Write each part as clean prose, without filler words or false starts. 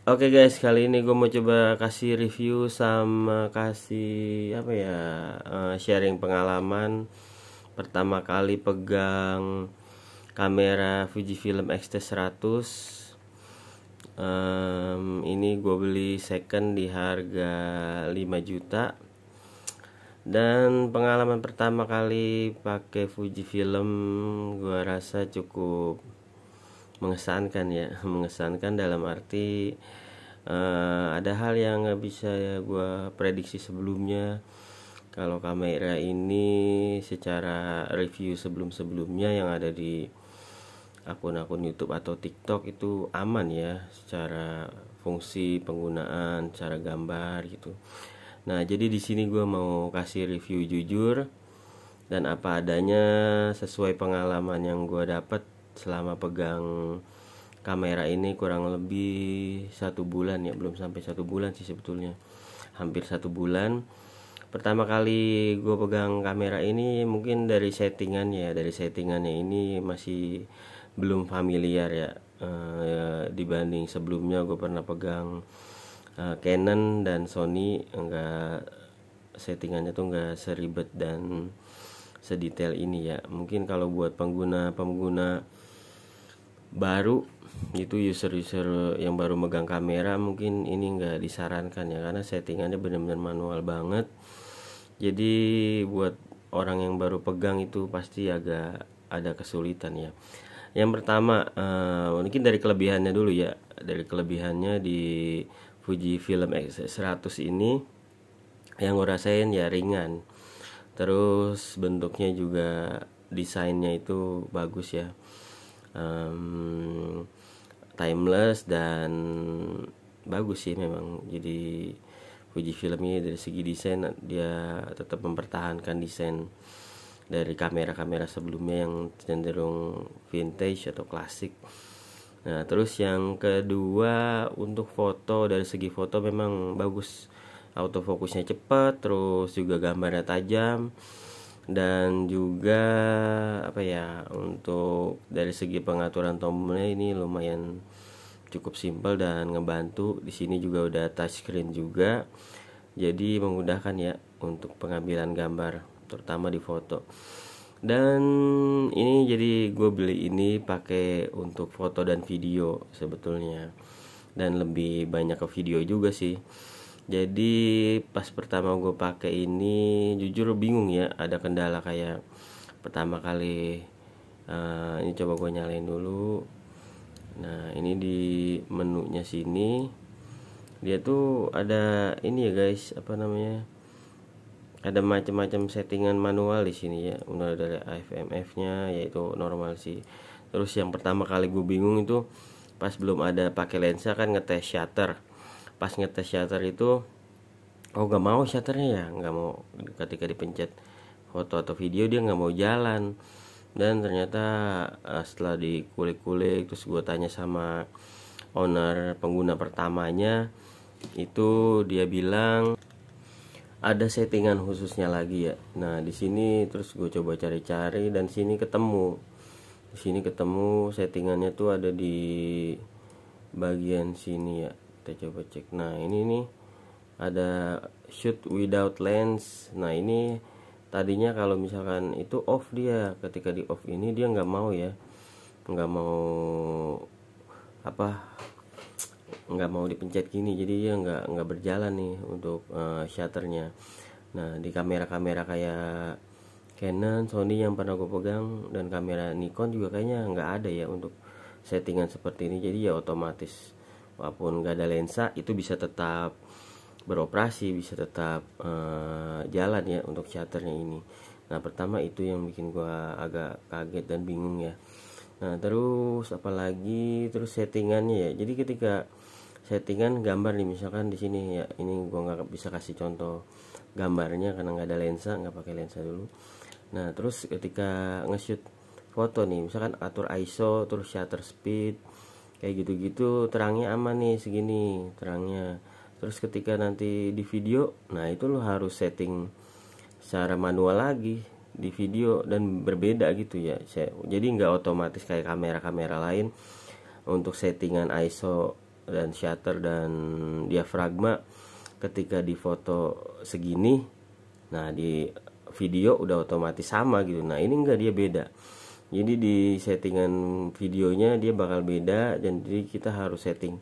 Oke guys, kali ini gue mau coba kasih review sama kasih apa ya, sharing pengalaman pertama kali pegang kamera Fujifilm X-T100. Ini gue beli second di harga 5 juta. Dan pengalaman pertama kali pakai Fujifilm gue rasa cukup mengesankan ya. Mengesankan dalam arti ada hal yang nggak bisa ya gue prediksi sebelumnya. Kalau kamera ini secara review sebelum-sebelumnya yang ada di akun-akun YouTube atau TikTok itu aman ya, secara fungsi penggunaan, cara gambar gitu. Nah, jadi di sini gue mau kasih review jujur dan apa adanya sesuai pengalaman yang gue dapat selama pegang kamera ini kurang lebih 1 bulan ya, belum sampai 1 bulan sih sebetulnya, hampir 1 bulan. Pertama kali gue pegang kamera ini mungkin dari settingannya ini masih belum familiar ya, dibanding sebelumnya gue pernah pegang Canon dan Sony, enggak, settingannya tuh enggak seribet dan sedetail ini ya. Mungkin kalau buat pengguna baru itu, user yang baru megang kamera, mungkin ini enggak disarankan ya, karena settingannya benar-benar manual banget. Jadi buat orang yang baru pegang itu pasti agak ada kesulitan ya. Yang pertama, mungkin dari kelebihannya dulu ya. Dari kelebihannya di Fujifilm X100 ini yang gue rasain ya ringan. Terus bentuknya juga, desainnya itu bagus ya, timeless dan bagus sih memang. Jadi Fujifilm ini dari segi desain dia tetap mempertahankan desain dari kamera-kamera sebelumnya yang cenderung vintage atau klasik. Nah, terus yang kedua, untuk foto, dari segi foto memang bagus. Autofokusnya cepat, terus juga gambarnya tajam, dan juga apa ya, untuk dari segi pengaturan tombolnya ini lumayan cukup simpel dan ngebantu. Di sini juga udah touchscreen juga, jadi memudahkan ya untuk pengambilan gambar, terutama di foto. Dan ini jadi gue beli ini pakai untuk foto dan video sebetulnya, dan lebih banyak ke video juga sih. Jadi pas pertama gue pakai ini jujur bingung ya, ada kendala kayak pertama kali. Ini coba gue nyalain dulu. Nah, ini di menunya sini dia tuh ada ini ya guys, apa namanya, ada macam-macam settingan manual di sini ya. Mulai dari AFMF-nya, yaitu normal sih. Terus yang pertama kali gue bingung itu pas belum ada pakai lensa kan, ngetes shutter. Pas ngetes shutter itu, gak mau shutternya ya, nggak mau, ketika dipencet foto atau video dia nggak mau jalan. Dan ternyata setelah dikulik-kulik, terus gue tanya sama owner pengguna pertamanya, itu dia bilang ada settingan khususnya lagi ya. Nah, di sini terus gue coba cari-cari dan sini ketemu. Di sini ketemu settingannya tuh ada di bagian sini ya. Kita coba cek. Nah, ini nih ada shoot without lens. Nah, ini tadinya kalau misalkan itu off, dia ketika di off ini dia nggak mau ya, nggak mau apa, nggak mau dipencet gini, jadi dia nggak berjalan nih untuk shutternya. Nah, di kamera-kamera kayak Canon, Sony yang pernah gue pegang, dan kamera Nikon juga kayaknya nggak ada ya untuk settingan seperti ini. Jadi ya otomatis walaupun nggak ada lensa itu bisa tetap beroperasi, bisa tetap jalan ya untuk shutternya ini. Nah, pertama itu yang bikin gue agak kaget dan bingung ya. Nah, terus apalagi, terus settingannya ya. Jadi ketika settingan gambar nih, misalkan di sini ya, ini gue nggak bisa kasih contoh gambarnya karena nggak ada lensa, nggak pakai lensa dulu. Nah, terus ketika nge-shoot foto nih, misalkan atur ISO, terus shutter speed, kayak gitu-gitu, terangnya aman nih segini terangnya. Terus ketika nanti di video, nah itu lo harus setting secara manual lagi di video dan berbeda gitu ya. Jadi nggak otomatis kayak kamera-kamera lain untuk settingan ISO dan shutter dan diafragma ketika di foto segini, nah di video udah otomatis sama gitu. Nah ini enggak, dia beda. Jadi di settingan videonya dia bakal beda, dan jadi kita harus setting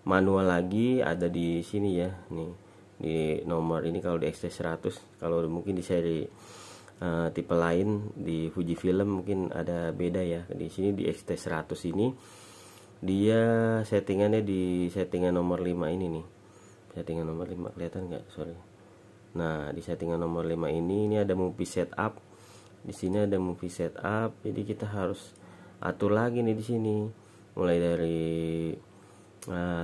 manual lagi. Ada di sini ya, nih di nomor ini kalau di XT100. Kalau mungkin di seri tipe lain di Fujifilm mungkin ada beda ya. Di sini di XT100 ini dia settingannya di settingan nomor 5 ini nih. Settingan nomor 5 kelihatan nggak? Sorry. Nah, di settingan nomor 5 ini ada movie setup. Di sini ada movie setup. Jadi kita harus atur lagi nih di sini. Mulai dari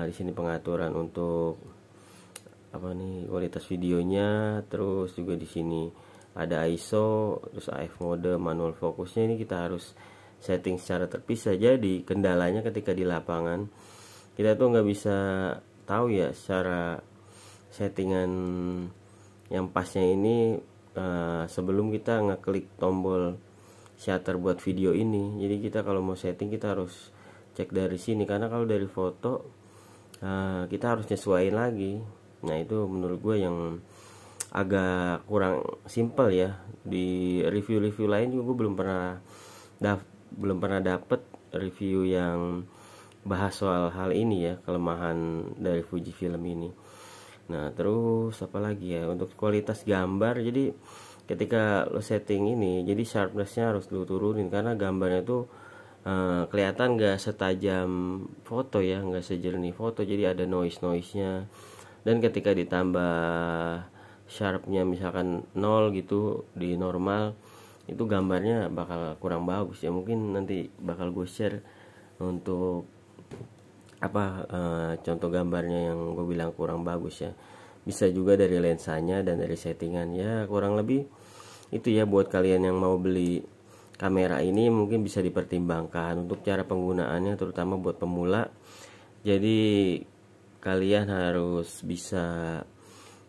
di sini pengaturan untuk apa nih, kualitas videonya, terus juga di sini ada ISO, terus AF mode, manual fokusnya ini kita harus setting secara terpisah. Jadi kendalanya ketika di lapangan kita tuh nggak bisa tahu ya secara settingan yang pasnya ini sebelum kita ngeklik tombol shutter buat video ini. Jadi kita kalau mau setting kita harus cek dari sini, karena kalau dari foto kita harus nyesuaiin lagi. Nah itu menurut gue yang agak kurang simple ya. Di review-review lain juga gue belum pernah dapet review yang bahas soal hal ini ya, kelemahan dari Fujifilm ini. Nah terus apa lagi ya, untuk kualitas gambar. Jadi ketika lo setting ini, jadi sharpnessnya harus lo turunin, karena gambarnya tuh kelihatan gak setajam foto ya, gak sejernih foto. Jadi ada noise-nya, dan ketika ditambah sharpnya misalkan 0 gitu di normal, itu gambarnya bakal kurang bagus ya. Mungkin nanti bakal gue share untuk contoh gambarnya yang gue bilang kurang bagus ya. Bisa juga dari lensanya dan dari settingan ya, kurang lebih itu ya. Buat kalian yang mau beli kamera ini mungkin bisa dipertimbangkan untuk cara penggunaannya, terutama buat pemula. Jadi kalian harus bisa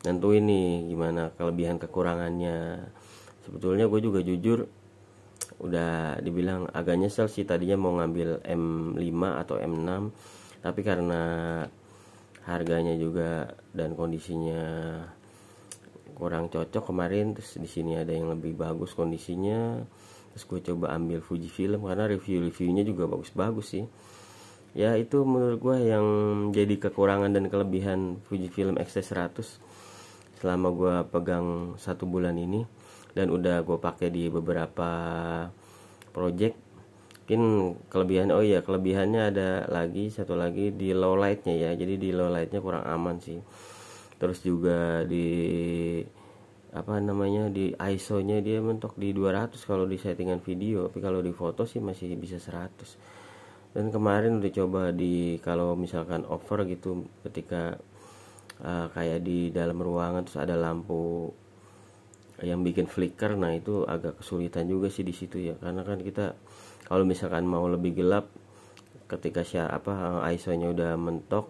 nentuin nih gimana kelebihan kekurangannya. Sebetulnya gue juga jujur udah dibilang agak nyesel sih, tadinya mau ngambil M5 atau M6, tapi karena harganya juga dan kondisinya kurang cocok kemarin, terus di sini ada yang lebih bagus kondisinya, terus gue coba ambil Fujifilm karena review-reviewnya juga bagus-bagus sih. Ya itu menurut gue yang jadi kekurangan dan kelebihan Fujifilm X-T100 selama gue pegang 1 bulan ini, dan udah gue pakai di beberapa project. Mungkin kelebihan, kelebihannya ada lagi satu lagi di low lightnya ya. Jadi di low lightnya kurang aman sih. Terus juga di di ISO nya dia mentok di 200 kalau di settingan video, tapi kalau di foto sih masih bisa 100. Dan kemarin udah coba kalau misalkan over gitu, ketika kayak di dalam ruangan terus ada lampu yang bikin flicker, nah itu agak kesulitan juga sih di situ ya. Karena kan kita kalau misalkan mau lebih gelap ketika ISO-nya udah mentok,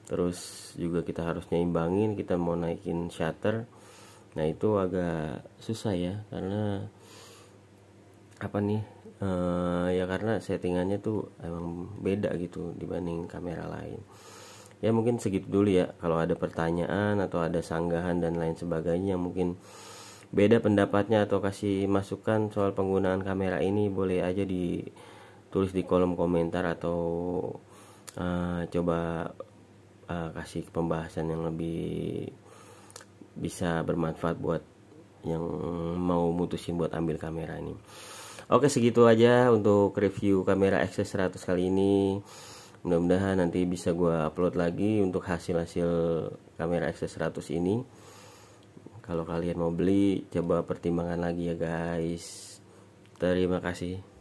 terus juga kita harus nyimbangin, kita mau naikin shutter, nah itu agak susah ya. Karena karena settingannya tuh emang beda gitu dibanding kamera lain. Ya mungkin segitu dulu ya. Kalau ada pertanyaan atau ada sanggahan dan lain sebagainya, mungkin beda pendapatnya atau kasih masukan soal penggunaan kamera ini, boleh aja ditulis di kolom komentar, atau coba kasih pembahasan yang lebih bisa bermanfaat buat yang mau mutusin buat ambil kamera ini. Oke, segitu aja untuk review kamera X-T100 kali ini. Mudah-mudahan nanti bisa gue upload lagi untuk hasil-hasil kamera X-T100 ini. Kalau kalian mau beli, coba pertimbangkan lagi ya guys. Terima kasih.